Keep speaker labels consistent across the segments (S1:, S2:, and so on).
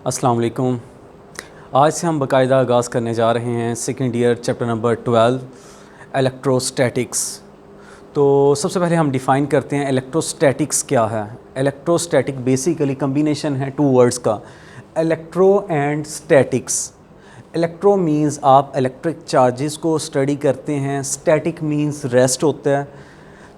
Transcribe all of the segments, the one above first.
S1: अस्सलाम वालेकुम। आज से हम बाकायदा आगाज़ करने जा रहे हैं second year chapter number 12 electrostatics. तो सबसे पहले हम डिफ़ाइन करते हैं इलेक्ट्रोस्टैटिक्स क्या है। इलेक्ट्रोस्टैटिक बेसिकली कम्बिनेशन है टू वर्ड्स का, electro and statics. Electro means आप इलेक्ट्रिक चार्जेस को स्टडी करते हैं, स्टैटिक मींस रेस्ट होता है।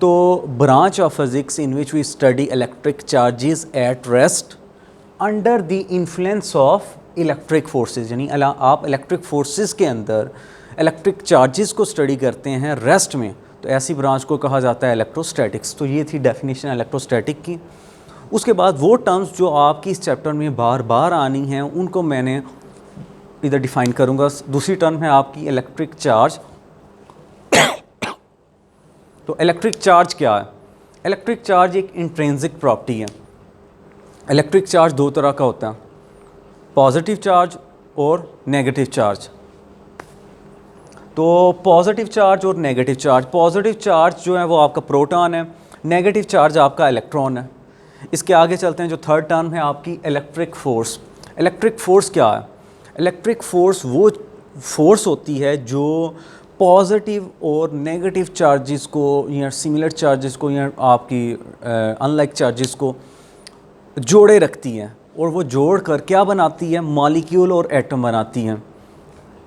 S1: तो branch of physics in which we study electric charges at rest under the influence of electric forces, यानी आप इलेक्ट्रिक फोर्सेस के अंदर इलेक्ट्रिक चार्जेस को स्टडी करते हैं रेस्ट में, तो ऐसी ब्रांच को कहा जाता है इलेक्ट्रोस्टैटिक्स। तो ये थी डेफिनेशन इलेक्ट्रोस्टैटिक की। उसके बाद वो टर्म्स जो आपकी इस चैप्टर में बार बार आनी हैं उनको मैंने इधर डिफ़ाइन करूँगा। दूसरी टर्म है आपकी इलेक्ट्रिक चार्ज। तो इलेक्ट्रिक चार्ज क्या है? इलेक्ट्रिक चार्ज एक इंट्रिंसिक प्रॉपर्टी है। इलेक्ट्रिक चार्ज दो तरह का होता है, पॉजिटिव चार्ज और नेगेटिव चार्ज। तो पॉजिटिव चार्ज और नेगेटिव चार्ज, पॉजिटिव चार्ज जो है वो आपका प्रोटॉन है, नेगेटिव चार्ज आपका इलेक्ट्रॉन है। इसके आगे चलते हैं, जो थर्ड टर्म है आपकी इलेक्ट्रिक फोर्स। इलेक्ट्रिक फोर्स क्या है? इलेक्ट्रिक फोर्स वो फोर्स होती है जो पॉजिटिव और नेगेटिव चार्जेस को या सिमिलर चार्जेस को या आपकी अनलाइक चार्जेस को जोड़े रखती हैं, और वो जोड़ कर क्या बनाती है? मॉलिक्यूल और एटम बनाती हैं।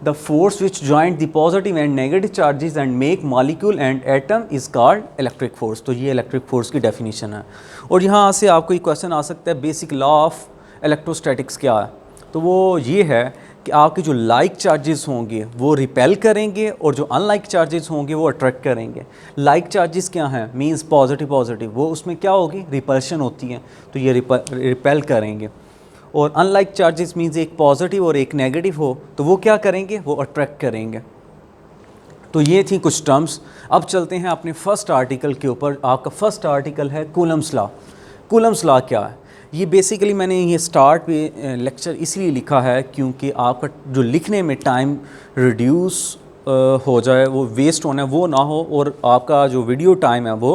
S1: The force which joint the positive and negative charges and make molecule and atom is called electric force. तो ये इलेक्ट्रिक फोर्स की डेफिनेशन है। और यहाँ से आपको एक क्वेश्चन आ सकता है, बेसिक लॉ ऑफ इलेक्ट्रोस्टैटिक्स क्या है? तो वो ये है कि आपके जो लाइक चार्जेस होंगे वो रिपेल करेंगे और जो अनलाइक चार्जेस होंगे वो अट्रैक्ट करेंगे। लाइक चार्जेस क्या हैं? मींस पॉजिटिव पॉजिटिव, वो उसमें क्या होगी? रिपल्शन होती है, तो ये रिपेल करेंगे। और अनलाइक चार्जेस मींस एक पॉजिटिव और एक नेगेटिव हो, तो वो क्या करेंगे? वो अट्रैक्ट करेंगे। तो ये थी कुछ टर्म्स। अब चलते हैं अपने फर्स्ट आर्टिकल के ऊपर। आपका फर्स्ट आर्टिकल है कूलम्स लॉ। कूलम्स लॉ क्या है? ये बेसिकली मैंने ये स्टार्ट पे लेक्चर इसलिए लिखा है क्योंकि आपका जो लिखने में टाइम रिड्यूस हो जाए, वो वेस्ट होना वो ना हो, और आपका जो वीडियो टाइम है वो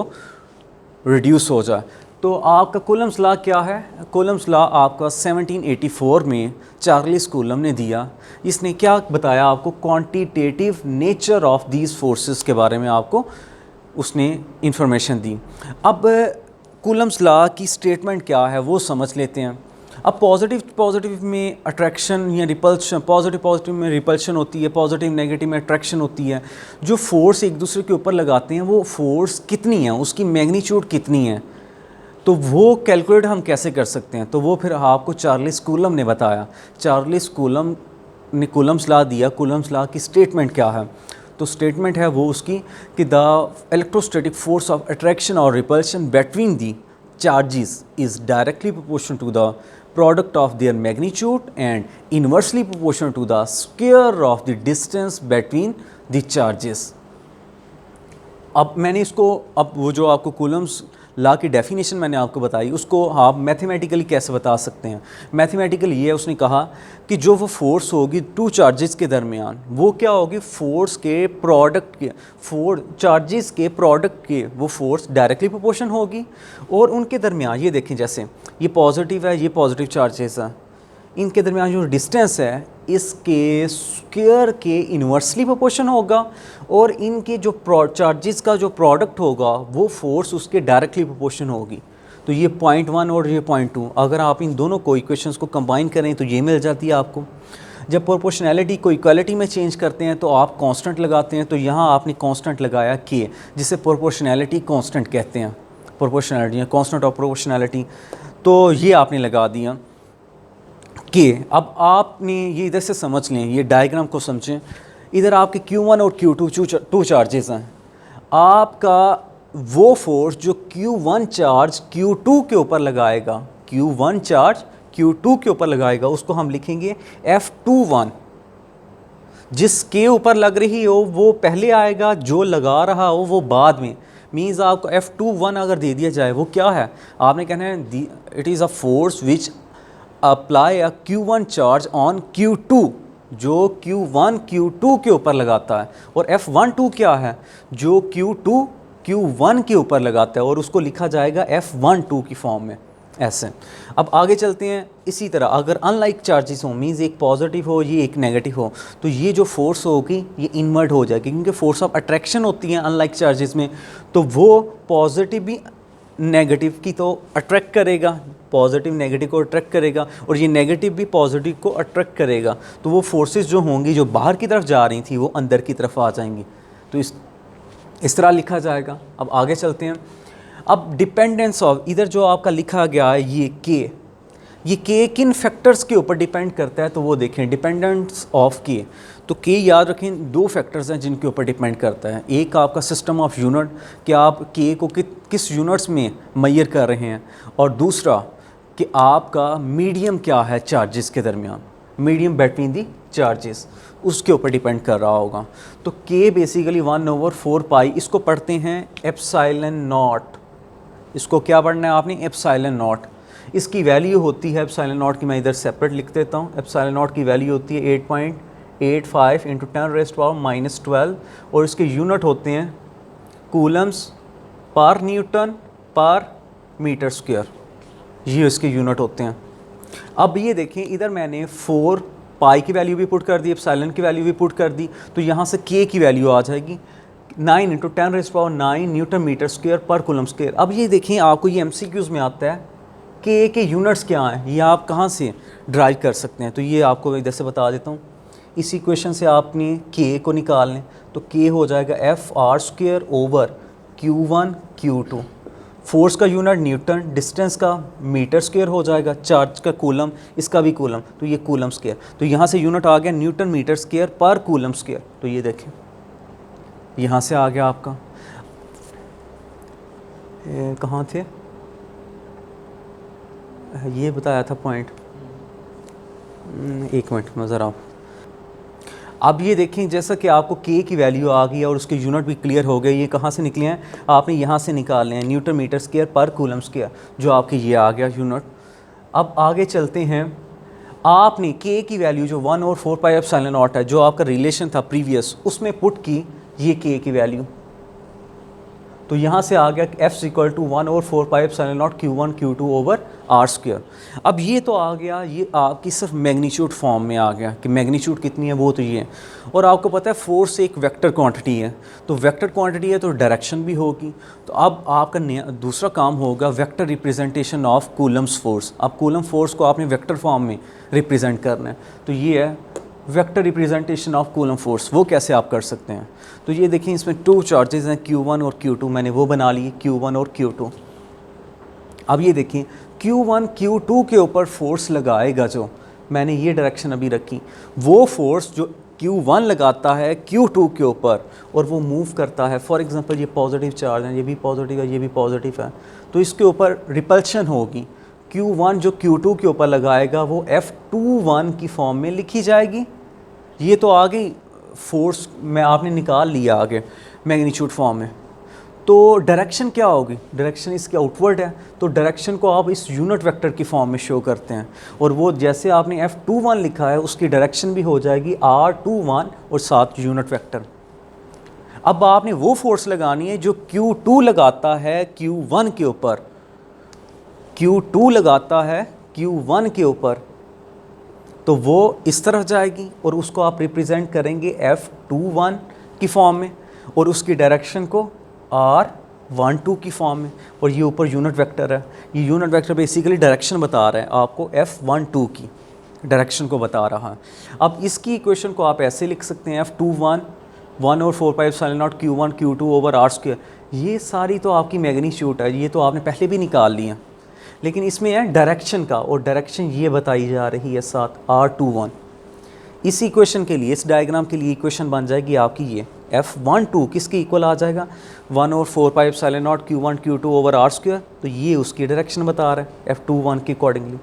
S1: रिड्यूस हो जाए। तो आपका कूलम्स लॉ क्या है? कूलम्स लॉ आपका 1784 में चार्ल्स कूलम ने दिया। इसने क्या बताया आपको? Quantitative nature of these forces के बारे में आपको उसने इंफॉर्मेशन दी। अब कूलम्स लॉ की स्टेटमेंट क्या है वो समझ लेते हैं। अब पॉजिटिव में अट्रैक्शन या रिपल्शन, पॉजिटिव में रिपल्शन होती है, पॉजिटिव नेगेटिव में अट्रैक्शन होती है। जो फोर्स एक दूसरे के ऊपर लगाते हैं वो फोर्स कितनी है, उसकी मैग्नीट्यूड कितनी है, तो वो कैलकुलेट हम कैसे कर सकते हैं? तो वो फिर आपको चार्ल्स कूलम ने बताया। चार्ल्स कूलम ने कूलम्स लॉ दिया। कूलम्स लॉ की स्टेटमेंट क्या है? तो स्टेटमेंट है वो उसकी कि the electrostatic force of attraction और repulsion between the charges is directly proportional to the product of their magnitude and inversely proportional to the square of the distance between the charges. अब मैंने इसको, अब वो जो आपको कूलम्स लॉ की definition मैंने आपको बताई, उसको आप मैथमेटिकली कैसे बता सकते हैं? मैथमेटिकली ये उसने कहा कि जो वो फोर्स होगी टू चार्जेस के दरमियान, वो क्या होगी? फोर्स के प्रोडक्ट के, चार्जेस के प्रोडक्ट के वो फोर्स डायरेक्टली प्रोपोर्शन होगी, और उनके दरमियान ये देखें, जैसे ये पॉजिटिव है, ये पॉजिटिव चार्जेस हैं, इनके दरमियान जो डिस्टेंस है इसके स्क्वायर के इन्वर्सली प्रोपोर्शन होगा, और इनके जो चार्जेस का जो प्रोडक्ट होगा वो फोर्स उसके डायरेक्टली प्रोपोर्शन होगी। तो ये 0.1 और ये 0.2, अगर आप इन दोनों को इक्वेशंस को कंबाइन करें तो ये मिल जाती है आपको। जब प्रोपोर्शनैलिटी को इक्वालिटी में चेंज करते हैं तो आप कांस्टेंट लगाते हैं, तो यहाँ आपने कांस्टेंट लगाया के, जिसे प्रोपोर्शनैलिटी कांस्टेंट कहते हैं। प्रोपोर्शनैलिटी या कांस्टेंट ऑफ प्रोपोर्शनैलिटी, तो ये आपने लगा दिया कि अब आपने ये इधर से समझ लें, ये डायग्राम को समझें। इधर आपके Q1 और Q2 टू चार्जेस हैं। आपका वो फोर्स जो Q1 चार्ज Q2 के ऊपर लगाएगा, Q1 चार्ज Q2 के ऊपर लगाएगा, उसको हम लिखेंगे F21। जिसके ऊपर लग रही हो वो पहले आएगा, जो लगा रहा हो वो बाद में। मीन्स आपको F21 अगर दे दिया जाए, वो क्या है? आपने कहना है it is a force which apply a Q1 charge on Q2, जो Q1 Q2 के ऊपर लगाता है। और F12 क्या है? जो Q2 Q1 के ऊपर लगाता है, और उसको लिखा जाएगा F12 की फॉर्म में। ऐसे। अब आगे चलते हैं। इसी तरह अगर अनलाइक चार्जेस हो, मीन्स एक पॉजिटिव हो ये एक नेगेटिव हो, तो ये जो फोर्स होगी ये इन्वर्ट हो जाएगी, क्योंकि फोर्स ऑफ अट्रैक्शन होती है अनलाइक चार्जेस में, तो वो पॉजिटिव भी नेगेटिव की तो अट्रैक्ट करेगा, पॉजिटिव नेगेटिव को अट्रैक्ट करेगा, और ये नेगेटिव भी पॉजिटिव को अट्रैक्ट करेगा। तो वो फोर्सेस जो होंगी जो बाहर की तरफ जा रही थी वो अंदर की तरफ आ जाएंगी। तो इस तरह लिखा जाएगा। अब आगे चलते हैं। अब डिपेंडेंस ऑफ, इधर जो आपका लिखा गया है ये के किन फैक्टर्स के ऊपर डिपेंड करता है, तो वो देखें डिपेंडेंस ऑफ के। तो के याद रखें दो फैक्टर्स हैं जिनके ऊपर डिपेंड करता है। एक आपका सिस्टम ऑफ यूनिट कि आप के को किस यूनिट्स में मेजर कर रहे हैं, और दूसरा कि आपका मीडियम क्या है चार्जेस के दरमियान, मीडियम बिटवीन दी चार्जेस, उसके ऊपर डिपेंड कर रहा होगा। तो के बेसिकली 1/4 पाई, इसको पढ़ते हैं एप्सिलॉन नॉट। इसको क्या पढ़ना है आपने, एप्सिलॉन नॉट। इसकी वैल्यू होती है एप्सिलॉन नॉट की, मैं इधर सेपरेट लिख देता हूँ। एप्सिलॉन नॉट की वैल्यू होती है 8.85 × 10⁻⁻12, और इसके यूनिट होते हैं कूलम्स पर न्यूटन पर मीटर स्क्वायर, ये इसके यूनिट होते हैं। अब ये देखें इधर मैंने 4 पाई की वैल्यू भी पुट कर दी, एप्सिलॉन की वैल्यू भी पुट कर दी, तो यहाँ से के की वैल्यू आ जाएगी 9 × 10⁻9 न्यूटन मीटर स्क्वायर पर कूलम स्क्वायर। अब ये देखें आपको ये एमसीक्यूज़ में आता है के यूनिट्स क्या हैं, ये आप कहाँ से ड्राइव कर सकते हैं, तो ये आपको इधर से बता देता हूँ। इस इक्वेशन से आपने के को निकाल लें, तो के हो जाएगा FR² / Q1 Q2। फोर्स का यूनिट न्यूटन, डिस्टेंस का मीटर स्क्वायर हो जाएगा, चार्ज का कूलम, इसका भी कूलम, तो ये कूलम स्क्वायर। तो यहाँ से यूनिट आ गया न्यूटन मीटर स्क्वायर पर कूलम स्क्वायर। तो ये देखें यहाँ से आ गया आपका, कहाँ थे, ये बताया था पॉइंट, एक मिनट में ज़रा। अब ये देखें जैसा कि आपको के की वैल्यू आ गई और उसके यूनिट भी क्लियर हो गए, ये कहाँ से निकले हैं, आपने यहाँ से निकालने हैं न्यूटन मीटर स्क्वायर पर कूलम स्क्वायर, जो आपके ये आ गया यूनिट। अब आगे चलते हैं। आपने के की वैल्यू जो 1/4 पाई एप्सिलॉन नॉट है, जो आपका रिलेशन था प्रीवियस, उसमें पुट की ये के की वैल्यू, तो यहाँ से आ गया F = 1/4 pi epsilon not Q1 Q2 R²। अब ये तो आ गया, ये आपकी सिर्फ मैग्नीट्यूड फॉर्म में आ गया कि मैग्नीट्यूड कितनी है वो तो ये है। और आपको पता है फोर्स एक वेक्टर क्वांटिटी है, तो वेक्टर क्वांटिटी है तो डायरेक्शन भी होगी। तो अब आपका दूसरा काम होगा vector representation of Coulomb's force. अब कूलम फोर्स को आपने वेक्टर फॉर्म में रिप्रेजेंट करना है, तो ये है vector representation of coulomb force. वो कैसे आप कर सकते हैं, तो ये देखें इसमें 2 चार्जेस हैं Q1 और Q2, मैंने वो बना लिए Q1 और Q2। अब ये देखें Q1 Q2 के ऊपर फोर्स लगाएगा, जो मैंने ये डायरेक्शन अभी रखी, वो फोर्स जो Q1 लगाता है Q2 के ऊपर और वो मूव करता है। फॉर एग्जांपल ये पॉजिटिव चार्ज है, ये भी पॉजिटिव है, ये भी पॉजिटिव है, तो इसके ऊपर रिपल्शन होगी। Q1 जो Q2 के ऊपर लगाएगा वो F21 की फॉर्म में लिखी जाएगी। ये तो आ गई फोर्स में आपने निकाल लिया आगे मैग्नीट्यूड फॉर्म में। तो डायरेक्शन क्या होगी, डायरेक्शन इसके आउटवर्ड है, तो डायरेक्शन को आप इस यूनिट वेक्टर की फॉर्म में शो करते हैं, और वो जैसे आपने F21 लिखा है उसकी डायरेक्शन भी हो जाएगी R21 और साथ यूनिट वेक्टर। अब आपने वो फोर्स लगानी है जो Q2 लगाता है Q1 के ऊपर, Q2 लगाता है Q1 के ऊपर, तो वो इस तरफ जाएगी और उसको आप रिप्रेजेंट करेंगे F21 की फॉर्म में, और उसकी डायरेक्शन को R12 की फॉर्म में, और ये ऊपर यूनिट वेक्टर है। ये यूनिट वेक्टर बेसिकली डायरेक्शन बता रहा है आपको, F12 की डायरेक्शन को बता रहा है। अब इसकी इक्वेशन को आप ऐसे लिख सकते हैं F21 1/4 pi epsilon not Q1 Q2 R²। ये सारी तो आपकी मैग्नीट्यूड है, ये तो आपने पहले भी निकाल ली है, लेकिन इसमें है डायरेक्शन का, और डायरेक्शन ये बताई जा रही है साथ R21। इस इक्वेशन के लिए, इस डायग्राम के लिए इक्वेशन बन जाएगी आपकी ये F12 किसके इक्वल आ जाएगा, 1/4 pi epsilon not Q1 Q2 R²। तो ये उसकी डायरेक्शन बता रहा है F21 के अकॉर्डिंगली।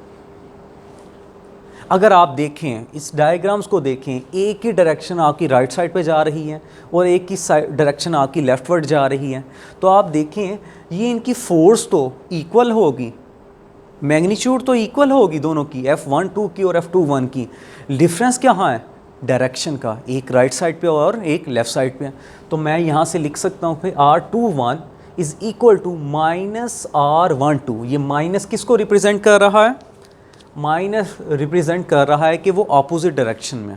S1: अगर आप देखें इस डायग्राम्स को देखें, एक की डायरेक्शन आपकी राइट साइड पे जा रही है और एक की डायरेक्शन आपकी लेफ्टवर्ड जा रही है, तो आप देखें ये इनकी फोर्स तो इक्वल होगी, मैग्नीट्यूड तो इक्वल होगी दोनों की, F12 की और F21 की। डिफरेंस क्या है, डायरेक्शन का, एक राइट साइड पे और एक लेफ़्ट साइड पे। तो मैं यहाँ से लिख सकता हूँ फिर R21 is equal to -r12। ये माइनस किसको रिप्रेजेंट कर रहा है? माइनस रिप्रेजेंट कर रहा है कि वो ऑपोजिट डायरेक्शन में।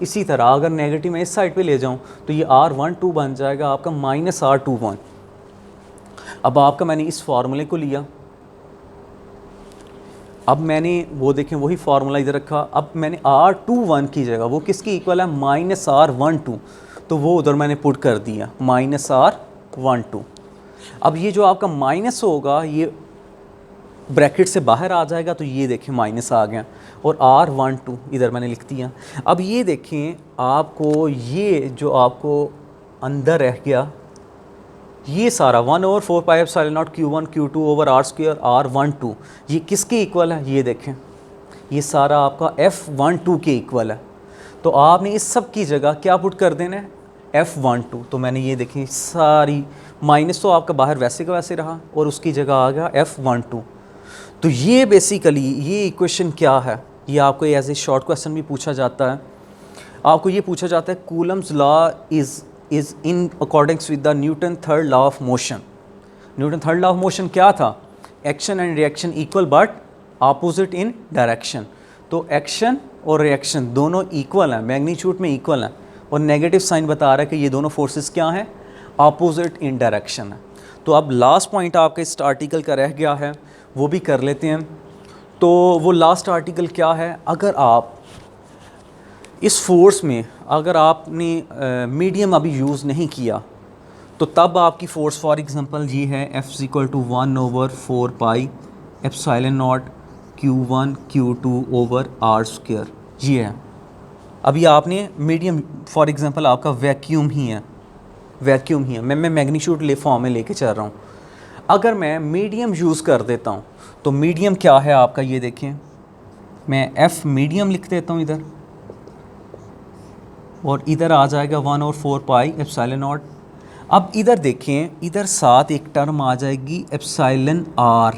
S1: इसी तरह अगर नेगेटिव में इस साइड पे ले जाऊं तो ये r12 बन जाएगा आपका -r21। अब आपका मैंने इस फार्मूले को लिया, अब मैंने वो देखें वही फार्मूला इधर रखा, अब मैंने r21 की जगह वो किसकी इक्वल है? -r12, तो वो उधर मैंने पुट कर दिया -r12। अब ये जो आपका माइनस होगा ये ब्रैकेट से बाहर आ जाएगा, तो ये देखें माइनस आ गया और r12 इधर मैंने लिख दिया। अब ये देखें आपको ये जो आपको अंदर रह गया ये सारा 1/4 pi epsilon not Q1 Q2 over r² r12 ये किसके इक्वल है? ये देखें ये सारा आपका F12 के इक्वल है। तो आपने इस सब की जगह क्या पुट कर देना है? F12। तो मैंने ये देखें सारी माइनस तो आपका बाहर वैसे का वैसे रहा और उसकी जगह आ गया F12। तो ये बेसिकली ये इक्वेशन क्या है? ये आपको एज ए शॉर्ट क्वेश्चन भी पूछा जाता है। आपको ये पूछा जाता है Coulomb's law is in according with the Newton third law of motion. Newton third law of motion क्या था? Action and reaction equal but opposite in direction. तो एक्शन और रिएक्शन दोनों इक्वल हैं, मैग्नीट्यूड में इक्वल हैं, और नेगेटिव साइन बता रहा है कि ये दोनों फोर्सेस क्या हैं? अपोजिट इन डायरेक्शन है। तो अब लास्ट पॉइंट आपके इस आर्टिकल का रह गया है, वो भी कर लेते हैं। तो वो लास्ट आर्टिकल क्या है? अगर आप इस फोर्स में अगर आपने मीडियम अभी यूज़ नहीं किया तो तब आपकी फ़ोर्स फॉर एग्जांपल ये है F=1/4 pi epsilon not Q1 Q2 over r²। ये है। अभी आपने मीडियम फॉर एग्जांपल आपका वैक्यूम ही है, मैं मैग्नीट्यूड फॉर्म में लेके चल रहा हूँ। अगर मैं मीडियम यूज़ कर देता हूँ तो मीडियम क्या है आपका? ये देखें मैं F मीडियम लिख देता हूँ इधर, और इधर आ जाएगा 1/4 पाई एप्सिलॉन नॉट। अब इधर देखें, इधर साथ एक टर्म आ जाएगी एप्सिलॉन आर।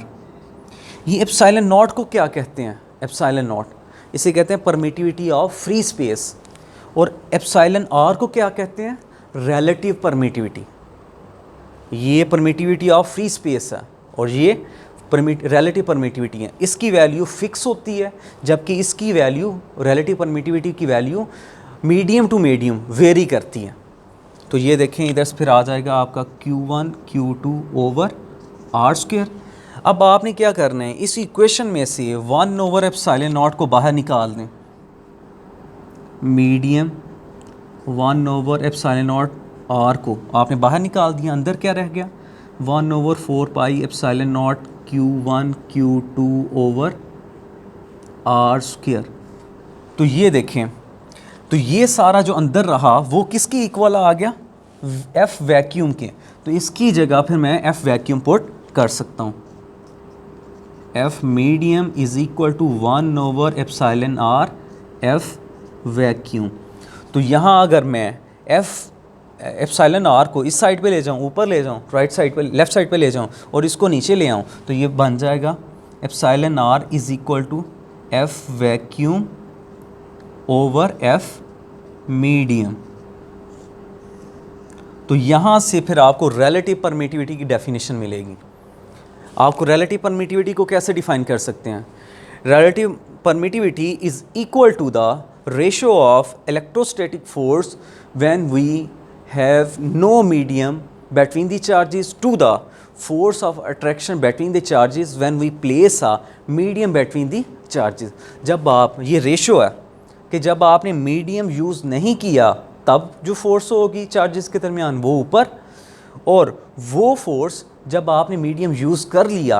S1: ये एप्सिलॉन नॉट को क्या कहते हैं? एप्सिलॉन नॉट इसे कहते हैं परमिटिविटी ऑफ फ्री स्पेस, और एप्सिलॉन आर को क्या कहते हैं? Relative permittivity. ये परमिटिविटी ऑफ फ्री स्पेस है और ये रिलेटिव परमिटिविटी है। इसकी वैल्यू फिक्स होती है, जबकि इसकी वैल्यू रिलेटिव परमिटिविटी की value medium to medium vary करती है। तो ये देखें इधर से फिर आ जाएगा आपका Q1 Q2 ओवर r²। अब आपने क्या करना है? इस इक्वेशन में से 1/एप्सिलॉन नॉट को बाहर निकाल दें। मीडियम 1/एप्सिलॉन नॉट r को आपने बाहर निकाल दिया, अंदर क्या रह गया? 1/4 pi epsilon not Q1 Q2 over r²। तो ये देखें, तो ये सारा जो अंदर रहा वो किसकी इक्वल आ गया? F वैक्यूम के। तो इसकी जगह फिर मैं F वैक्यूम पुट कर सकता हूँ। F medium is equal to 1/एप्सिलॉन r F वैक्यूम। तो यहाँ अगर मैं F एप्सिलॉन r को इस साइड पे ले जाऊँ, ऊपर ले जाऊँ, राइट साइड पे, लेफ़्ट साइड पे ले जाऊँ और इसको नीचे ले आऊँ, तो ये बन जाएगा epsilon r is equal to F vacuum over F medium. तो यहाँ से फिर आपको रिलेटिव परमिटिविटी की डेफिनेशन मिलेगी। आपको रिलेटिव परमिटिविटी को कैसे डिफाइन कर सकते हैं? Relative permittivity is equal to the ratio of electrostatic force when we have no medium between the charges to the force of attraction between the charges when we place a medium between the charges। जब आप, ये ratio है कि जब आपने medium use नहीं किया तब जो फोर्स होगी चार्जेस के दरमियान वो ऊपर, और वो फोर्स जब आपने मीडियम यूज़ कर लिया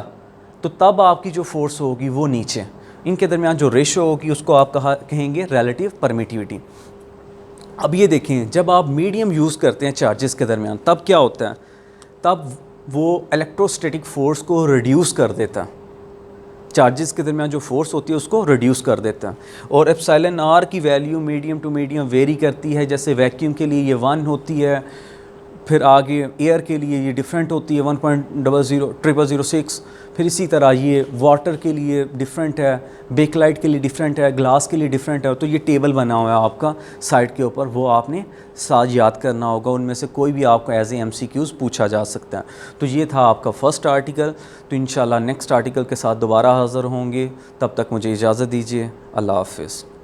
S1: तो तब आपकी जो फोर्स होगी वो नीचे। इनके दरमियान जो रेशो होगी उसको आप कहेंगे रिलेटिव परमिटिविटी। अब ये देखें, जब आप मीडियम यूज़ करते हैं चार्जेस के दरमियान तब क्या होता है? तब वो इलेक्ट्रोस्टैटिक फ़ोर्स को रिड्यूस कर देता है, चार्जेस के दरमियान जो फोर्स होती है उसको रिड्यूस कर देता है। और एप्सिलॉन आर की value medium to medium vary करती है, जैसे वैक्यूम के लिए ये 1 होती है, फिर आगे एयर के लिए ये डिफरेंट होती है 1.000006। फिर इसी तरह ये वाटर के लिए डिफरेंट है, बेकलाइट के लिए डिफरेंट है, ग्लास के लिए डिफरेंट है। तो ये टेबल बना हुआ है आपका साइड के ऊपर, वो आपने साथ याद करना होगा। उनमें से कोई भी आपको एज ए MCQs पूछा जा सकता है। तो ये था आपका फर्स्ट आर्टिकल। तो इंशाल्लाह नेक्स्ट आर्टिकल के साथ दोबारा हाज़िर होंगे। तब तक मुझे इजाज़त दीजिए। अल्लाह हाफ़िज़।